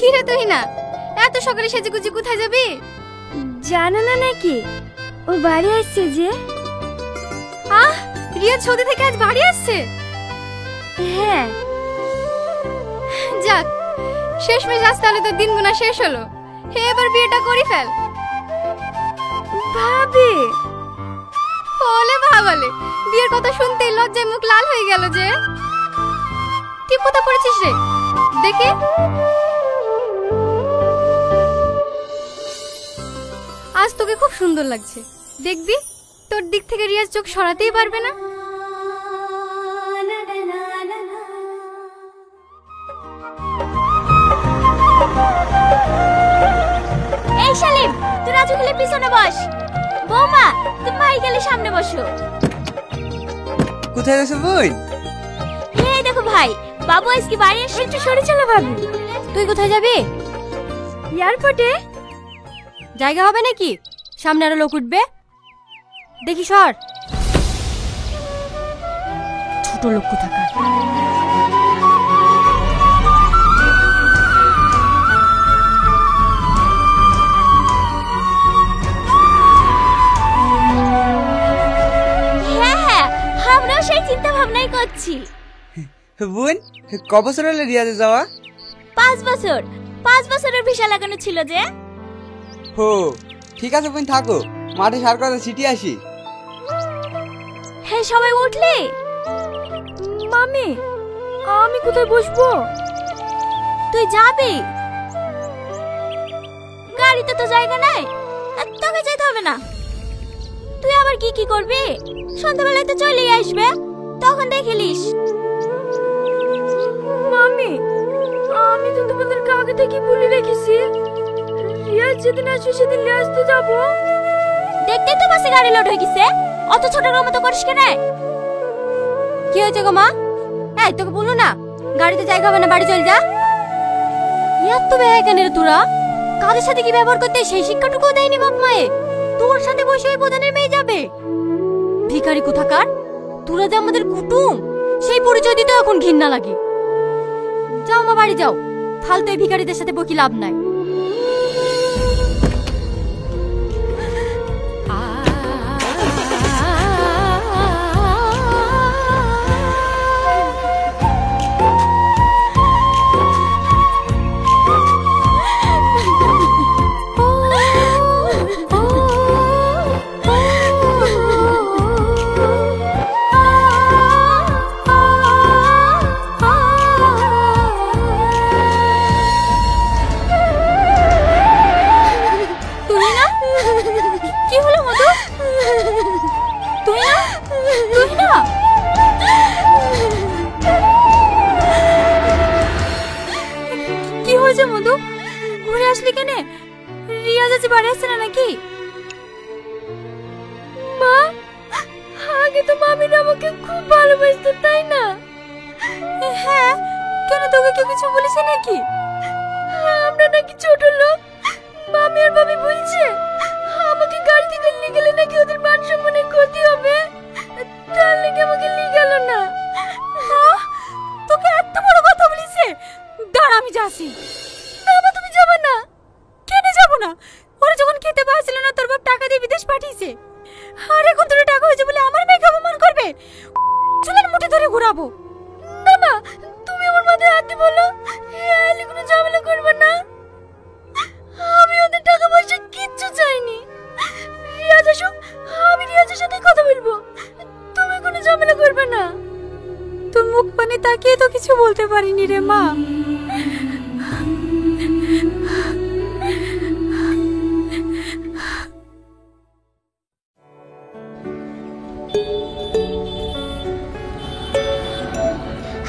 কি রে তুই না এত সকালে সেজেগুজি কোথায় যাবি? জানো না নাকি ও বাড়ি আসছে যে। আহ, রিয়া সৌদি থেকে আজ বাড়ি আসছে? হ্যাঁ। যাক, শেষমেশ আজ তাহলে তো দিন গুনা শেষ হলো। এবার বিয়েটা করি ফেল। ভাবি ওলে ভাবালে, বিয়ের কথা শুনতেই লজ্জায় মুখ লাল হয়ে গেল যে। তুই কোথা পড়েছিস রে দেখি? আজ তোকে খুব সুন্দর লাগছে, দেখবি তোর দিক থেকে রিয়াজ চোখ সরাতেই পারবে না। এই শালিম, তুই রাজু খেলে পিছনে বস। বৌমা, তুমি ভাই গেলে সামনে বসো। কোথায় গেছো বোন? এই দেখো ভাই, বাবু আজকে বাড়ি এসে। একটু সরে চলো ভাবি। তুই কোথায় যাবি? এয়ারপোর্টে। জায়গা হবে নাকি? সামনে আরো লোক উঠবে, দেখি সর। ছোট লোক কোথাকার। হ্যাঁ, আমরাও সেই চিন্তা ভাবনাই করছি। বোন, ক বছর হলো রিয়াজে যাওয়া? 5 বছর। 5 বছরের ভিসা লাগানো ছিল যে। হো, ঠিক আছে বোন, থাকো, মাঠে সার কথা ছিটি আসি। হ্যাঁ, সবাই উঠলে? মামি, আমি কোথায় বসবো? তুই যাবি? গাড়িতে তো জায়গা নাই, তোকে যেতে হবে না। তুই আবার কি করবি? সন্ধ্যাবেলায় তো চলেই আসবে, তখন দেখিলিস। মামি, আমি তো তোমাদেরকে আগে থেকে বলে রেখেছি, রিয়াজ যেদিন আসবে সেদিন নিয়ে আসতে যাবো। দেখতেই তো বাসে গাড়ি লোড হয়ে গেছে, অত ছোট মতো করিস কেন? কি হয়েছে গো মা? এই তোকে বললো না গাড়িতে জায়গা হবে না, বাড়ি চল যা। এত বেহায় কেন রে তোরা? কাদের সাথে কি ব্যবহার করতে সেই শিক্ষাটুকু দেয়নি বাপ মায়ে। তোর সাথে বসে ওই প্রধানের মেয়ে যাবে? ভিখারি কোথাকার, তোরা যে আমাদের কুটুম সেই পরিচয় দিতে এখন ঘৃণা লাগে। যাও মা, বাড়ি যাও, ফালতু এই ভিখারিদের সাথে বকি লাভ নাই।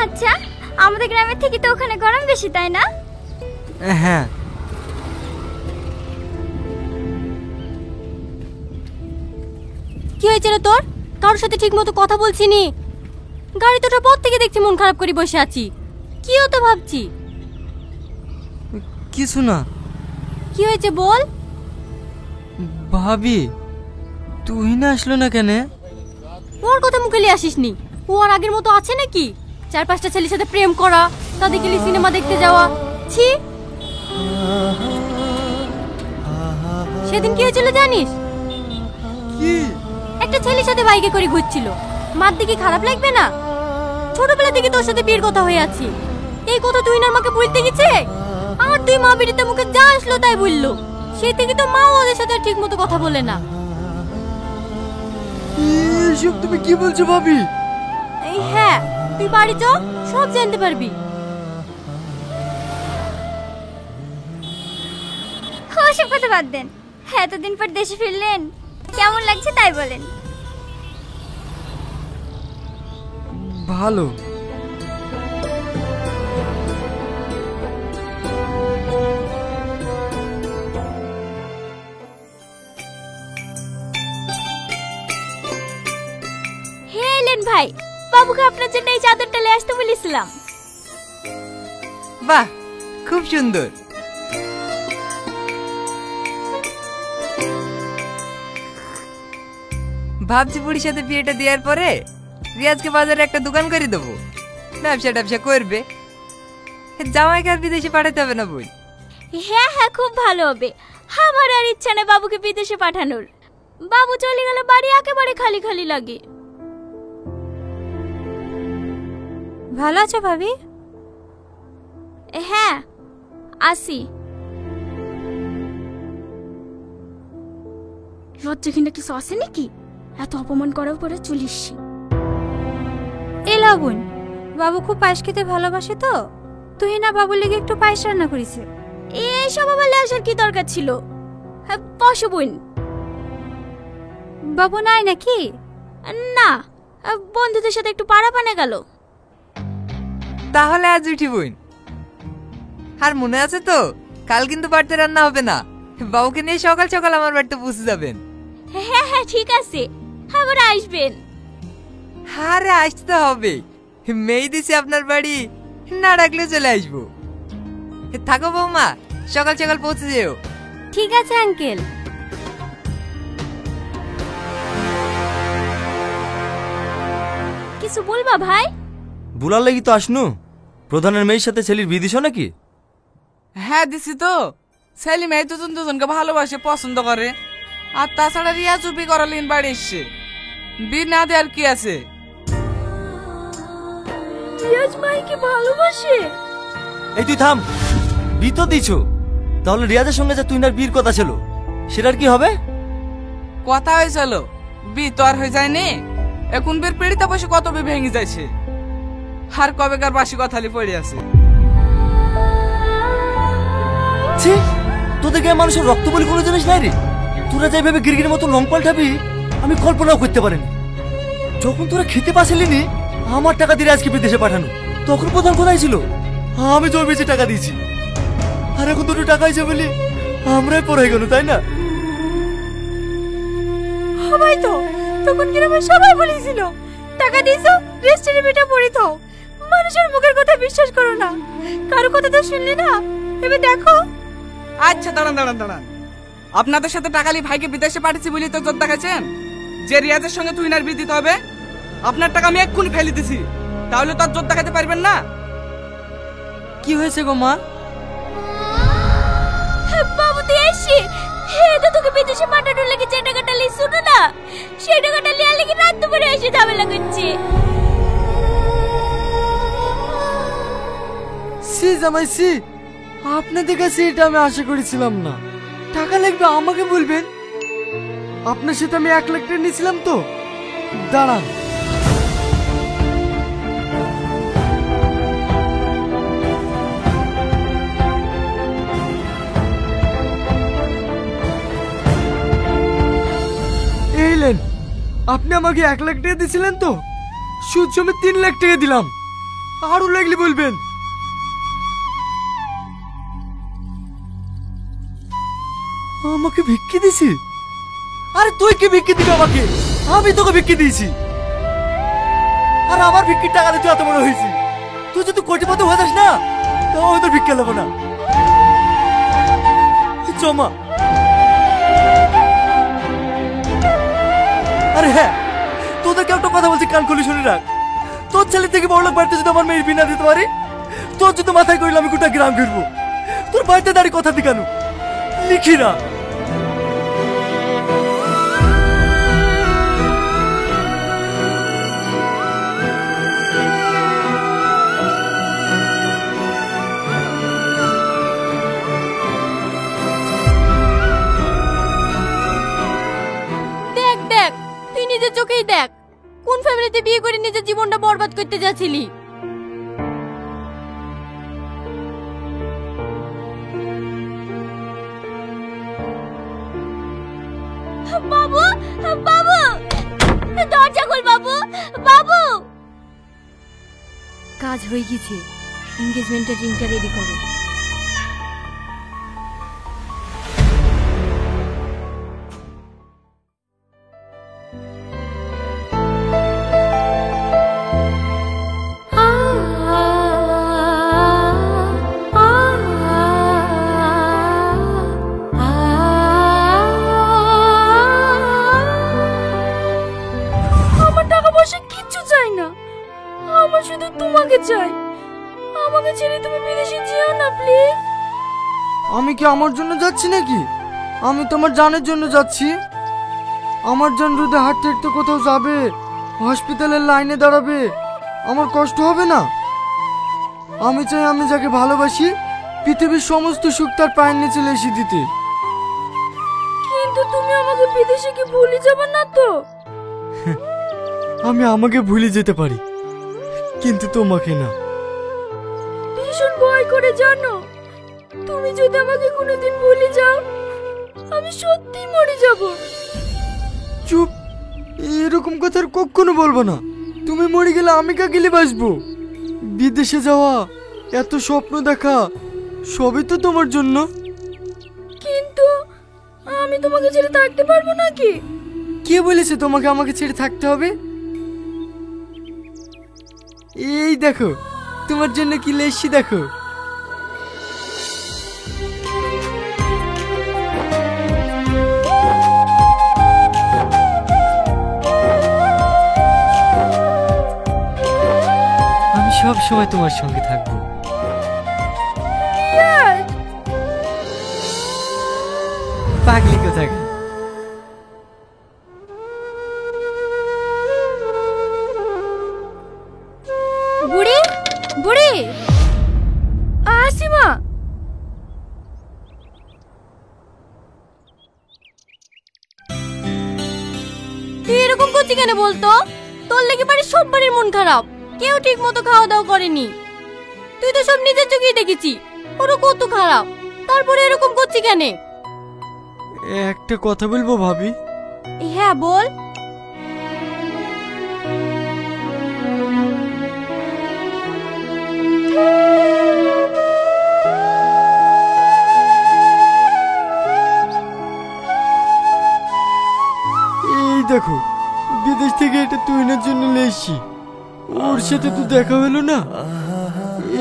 আচ্ছা, আমাদের গ্রামের থেকে তো ওখানে গরম বেশি, তাই না? হ্যাঁ। কি হয়েছে রে তোর? কারোর সাথে ঠিক মতো কথা বলছিনি। গাড়ি তোটার পর থেকে দেখছি মন খারাপ করে বসে আছি। কি হতো ভাবছি? কিছু না। কি হয়েছে বল। ভাবি, তুই না আসলো না কেন? ওর কথা মুখে নিয়ে আসিসনি। ও আর আগের মতো আছে নাকি? 4-5টা ছেলের সাথে প্রেম করা, তাদের গেলে সিনেমা দেখতে যাওয়া। ছি, সেদিন কি হয়েছিল জানিস? কি? একটা ছেলের সাথে বাইকে করে ঘুরছিল। মার দিকে খারাপ লাগবে না? ছোটবেলা থেকে তোর সাথে বিয়ের কথা হয়ে আছে, এই কথা তুই না আমাকে বলতে গেছে। আর তুই মা বিড়িতে মুখে যা আসলো তাই বললো। সেই থেকে তো মাও ওদের সাথে ঠিক মতো কথা বলে না। এসব তুমি কি বলছো ভাবি? হ্যাঁ, তুই বাড়ি চ, সব জানতে পারবি। ওসব কথা বাদ দেন। এতদিন পর দেশে ফিরলেন, কেমন লাগছে তাই বলেন। ভালো। হে এলেন ভাই, বাবুকে আপনার জন্য এই চাদরটা নিয়ে আসতে বলেছিলাম। বাহ, খুব সুন্দর। ভাবছি বুড়ির সাথে বিয়েটা দেওয়ার পরে রিয়াজকে বাজারে একটা দোকান করে দেবো, ব্যবসা করবে। জামাইকে আর বিদেশে পাঠাতে হবে না বই। হ্যাঁ হ্যাঁ, খুব ভালো হবে। আমার আর ইচ্ছা নেই বাবুকে বিদেশে পাঠানোর। বাবু চলে গেলে বাড়ি একেবারে খালি খালি লাগে। ভালো আছো ভাবি? হ্যাঁ, আসি। লজ্জা কিনা কিছু আছে নাকি? এত অপমান করার পরে চলিস। এ লাবণ, বাবু খুব পায়েস খেতে ভালোবাসে তো, তুই না বাবুর লেগে একটু পায়েস রান্না করিস। এসব আবার আসার কি দরকার ছিল? বসো বোন। বাবু নাই নাকি? না, বন্ধুদের সাথে একটু পাড়া পানে গেল। তাহলে আজ উঠি বোন। আর মনে আছে তো, কাল কিন্তু বাড়িতে রান্না হবে না। বাবুকে নিয়ে সকাল সকাল আমার বাড়িতে পৌঁছে যাবেন। হ্যাঁ হ্যাঁ, ঠিক আছে, আবার আসবেন। আরে আসতে হবে, মেয়ে দিছি আপনার বাড়ি, না ডাকলে চলে আসবো। থাকো বৌমা, সকাল সকাল পৌঁছে যেও। ঠিক আছে আঙ্কেল। কিছু বলবা ভাই? বুলার লাগি তো আসনু। প্রধানের মেয়ের সাথে ছেলের বিয়ে দিছ নাকি? হ্যাঁ দিছি তো। ছেলে মেয়ে দুজন দুজনকে ভালোবাসে, পছন্দ করে। আর তাছাড়া রিয়া চুপি করালিন বাড়ি এসছে, বিয়ে না দেওয়ার কি আছে? রিয়াজ মাইকে ভালোবাসে? এই তুই থাম, বিয়ে তো দিছ, তাহলে রিয়াজের সঙ্গে যে তুই না বিয়ের কথা ছিল সেটার কি হবে? কথা হয়েছিল, বিয়ে তো আর হয়ে যায়নি। এখন বের পেড়িতে বসে কত বি ভেঙে যাচ্ছে, আর কবেকার বাসি কথালি পড়ে আছে। ছি, তোদের গায়ে মানুষের রক্ত বলি কোনো জিনিস নাই রে। তোরা যাই ভেবে গিরগির মতো লং পাল্টাবি আমি কল্পনাও করতে পারিনি। যখন তোরা খেতে পাসেলিনি আমার টাকা দিয়ে আজকে বিদেশে পাঠানো, তখন প্রধান কোথায় ছিল? আমি তোর বেশি টাকা দিয়েছি, আর এখন দুটো টাকা হয়েছে বলি আমরাই পড়াই গেল, তাই না? সবাই তো তখন গ্রামে সবাই বলেছিল টাকা দিয়েছো রেস্টুরেন্টে পড়ে থাও। মানুষের মুখের কথা বিশ্বাস করো না, কারো কথা তো শুনলে না। এবার দেখো। আচ্ছা দাঁড়ান দাঁড়ান দাঁড়ান, আপনাদের সাথে টাকালি ভাইকে বিদেশে পাঠিয়েছি বলি তো জোর দেখাচ্ছেন যে রিয়াজের সঙ্গে তুই নার বিয়ে দিতে হবে? আপনার টাকা আমি এক্ষুনি ফেলে দিছি, তাহলে তো আর জোর দেখাতে পারবেন না। কি হয়েছে গো মা? বাবু তুই এসছি, এটা তোকে বিদেশে পাঠানোর লাগে যে টাকাটা লি শুনো না, সেই টাকাটা লিয়ার লেগে রাত দুপুরে এসে ঝামেলা করছে। সি জামাই সি, আপনাদের কাছে এটা আমি আশা করেছিলাম না। টাকা লাগবে আমাকে বলবেন, আপনার সাথে আমি 1 লাখ টাকা নিয়েছিলাম তো। দাঁড়ান, এইলেন, আপনি আমাকে 1 লাখ টাকা দিয়েছিলেন তো, সুদ সমেত 3 লাখ টাকা দিলাম। আরো লাগলে বলবেন। আমাকে ভিক্ষি দিছি? আরে তুই কি ভিক্ষি দিবি আমাকে? আমি তোকে ভিক্ষি দিয়েছি, আর আমার ভিক্ষির টাকা তুই এত বড় হয়েছি। তুই যদি কোটিপতি হয়ে যাস না, তাও তোর ভিক্ষা নেবো না। জমা। আরে হ্যাঁ, তোদেরকে একটা কথা বলছি, কান খুলে শুনে রাখ। তোর ছেলে থেকে বড় লোক বাড়িতে যদি আমার মেয়ের বিনা দিতে পারি, তোর যদি মাথায় করিলে আমি গোটা গ্রাম ঘুরবো। তোর বাড়িতে দাঁড়িয়ে কথা দি কেন? লিখি না। দেখ দেখ, তুই নিজের চোখেই দেখ কোন ফ্যামিলিতে বিয়ে করে নিজের জীবনটা বরবাদ করতে যাচ্ছিলি। বাবু, বাবু, দরজা খোল বাবু, বাবু। কাজ হয়ে গেছে, এনগেজমেন্টের রিংটা রেডি করো। আমার শুধু তোমাকে চাই। আমাকে ছেড়ে তুমি বিদেশে যেও না প্লিজ। আমি কি আমার জন্য যাচ্ছি নাকি? আমি তোমার জানের জন্য যাচ্ছি। আমার জান রোদে হাঁটতে হাঁটতে কোথাও যাবে, হসপিটালের লাইনে দাঁড়াবে, আমার কষ্ট হবে না? আমি চাই আমি যাকে ভালোবাসি পৃথিবীর সমস্ত সুখ তার পায়ের নিচে লেসে দিতে। কিন্তু তুমি আমাকে বিদেশে কি ভুলে যাবে না তো? আমি আমাকে ভুলে যেতে পারি, কিন্তু তোমাকে না। ভীষণ ভয় করে জানো, তুমি যদি আমাকে কোনোদিন ভুলে যাও আমি সত্যি মরে যাব। চুপ, এরকম কথা আর কখনো বলবো না। তুমি মরে গেলে আমি কাকে বাঁচবো? বিদেশে যাওয়া, এত স্বপ্ন দেখা, সবই তো তোমার জন্য। কিন্তু আমি তোমাকে ছেড়ে থাকতে পারবো নাকি? কে বলেছে তোমাকে আমাকে ছেড়ে থাকতে হবে? এই দেখো তোমার জন্য কি লেসি, দেখো। আমি সব সময় তোমার সঙ্গে থাকবো। পাগলি কোথায়। বুড়ি, বুড়ি, আসিমা, তুই এরকম করছিস কেন বলতো? তোর লেগে বাড়ির সব বাড়ির মন খারাপ, কেউ ঠিক মতো খাওয়া দাওয়া করেনি। তুই তো সব নিজের চোখেই দেখেছি ওরা কত খারাপ, তারপরে এরকম করছিস কেন? একটা কথা বলবো ভাবি? হ্যাঁ বল। এই দেখো, বিদেশ থেকে এটা তুহিনের জন্য লেসি। ওর সাথে তো দেখা হলো না,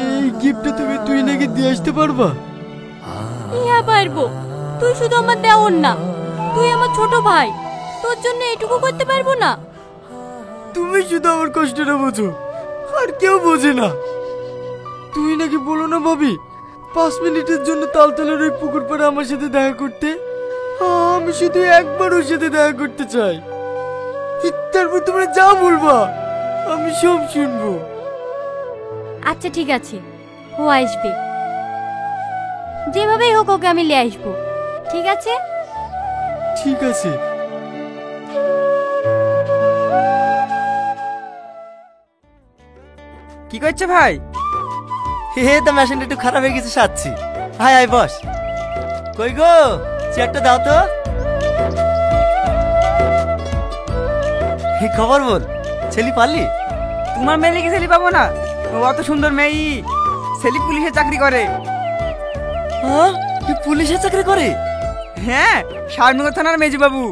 এই গিফটটা তুমি তুহিনাকে দিয়ে আসতে পারবা? হ্যাঁ পারবো, তুই শুধু আমার দেওর না, তুই আমার ছোট ভাই, তোর জন্য এটুকু করতে পারবো না? তুমি শুধু আমার কষ্টটা বোঝো, আর কেউ বোঝে না। তুই নাকি বলো না ভাবি, 5 মিনিটের জন্য তালতলার ওই পুকুর পাড়ে আমার সাথে দেখা করতে। আমি শুধু একবার ওর সাথে দেখা করতে চাই। তারপর তোমরা যা বলবা আমি সব শুনবো। আচ্ছা ঠিক আছে, ও আসবে, যেভাবেই হোক ওকে আমি নিয়ে আসবো, ঠিক আছে? ঠিক আছে। কি করছে ভাই? হে তো মেশিনটা একটু খারাপ হয়ে গেছে, সাচ্ছি। High hi boss. কই গো, চেয়ারটা দাও তো। হে খবর বল, ছেলি পারলি? তোমার মেয়ে কি ছেলে পাবো না? ও অত সুন্দর মেয়ে, ছেলে পুলিশে চাকরি করে। হ্যাঁ, তুই পুলিশে চাকরি করে? হ্যাঁ, শারনগর থানার মেজি বাবু।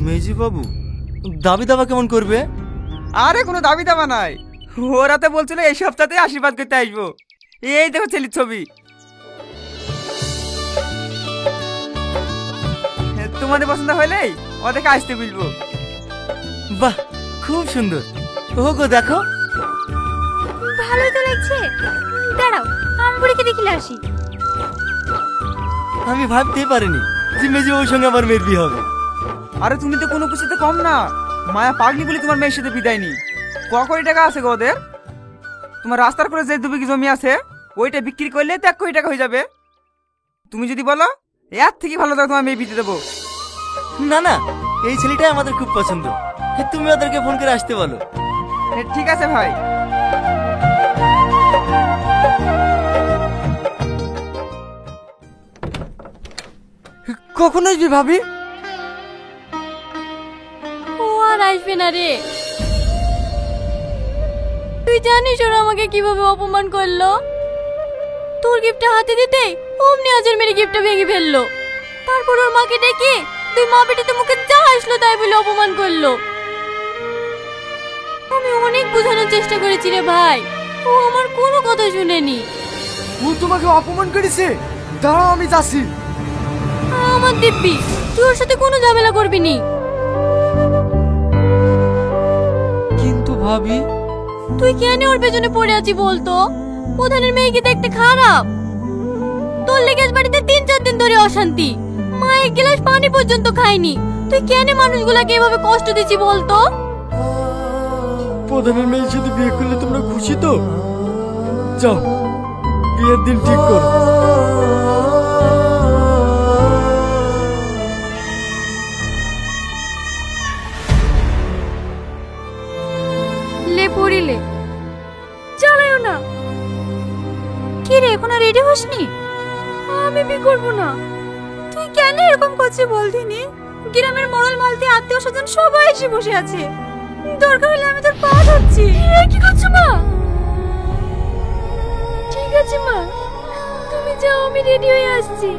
মেজি বাবু দাবি দাবা কেমন করবে? আরে কোনো দাবি দাবা নাই, ওরা তো বলছিল এই সপ্তাহে আশীর্বাদ করতে আসবো। এই দেখো ছেলের ছবি, তোমাদের পছন্দ হলেই ওদেরকে আসতে বলবো। বাহ, খুব সুন্দর। ও গো দেখো। ভালো তো লাগছে, দাঁড়াও আমি পরীক্ষা দেখিলে আসি। আমি ভাবতেই পারিনি যে মেজবাবুর সঙ্গে আমার মেয়ের বিয়ে হবে। আরে তুমি তো কোনো কিছুতে কম না, মায়া পাগলি বলে তোমার মেয়ের সাথে বিদায় নি। ক কোটি টাকা আছে গো ওদের? তোমার রাস্তার করে যে 2 বিঘি জমি আছে ওইটা বিক্রি করলে তো 1 কোটি টাকা হয়ে যাবে। তুমি যদি বলো এর থেকে ভালো দাও তোমার মেয়ে বিয়ে দেবো। না না, এই ছেলেটাই আমাদের খুব পছন্দ। তুমি ওদেরকে ফোন করে আসতে বলো। ঠিক আছে ভাই। কখন আসবি ভাবি? ও আর আসবে না রে। তুই জানিস ওরা আমাকে কিভাবে অপমান করলো? তোর গিফটটা হাতে দিতে অমনি আজের মেরে গিফটটা ভেঙে ফেললো। তারপর ওর মাকে ডেকে 2 মা বেটিতে মুখে যা আসলো তাই বলে অপমান করলো। আমি অনেক বোঝানোর চেষ্টা করেছি রে ভাই, ও আমার কোনো কথা শুনেনি। ও তোমাকে অপমান করেছে? দাঁড়াও আমি যাচ্ছি। আমার দিব্যি, তুই ওর সাথে কোনো ঝামেলা করবি নি। কিন্তু ভাবি, তুই কেন ওর পেছনে পড়ে আছি বলতো? প্রধানের মেয়েকে দেখতে খারাপ। তোর লেগে বাড়িতে 3-4 দিন ধরে অশান্তি, মা 1 গ্লাস পানি পর্যন্ত খায়নি। তুই কেন মানুষগুলাকে এভাবে কষ্ট দিচ্ছি বলতো? প্রধানের মেয়ের সাথে বিয়ে করলে তোমরা খুশি তো? যাও, বিয়ের দিন ঠিক করো। লে পড়িলে চালাইও না। কি রে, এখনো রেডি হসনি? আমি বিয়ে করবো না। তুই কেন এরকম করছিস বলদিনি? গ্রামের মরল মালতি আত্মীয় স্বজন সবাই এসে বসে আছে, দরকার হলে আমি তোর পা ধরছি। কি করছো মা? ঠিক আছে মা, তুমি যাও, আমি রেডি হয়ে আসছি।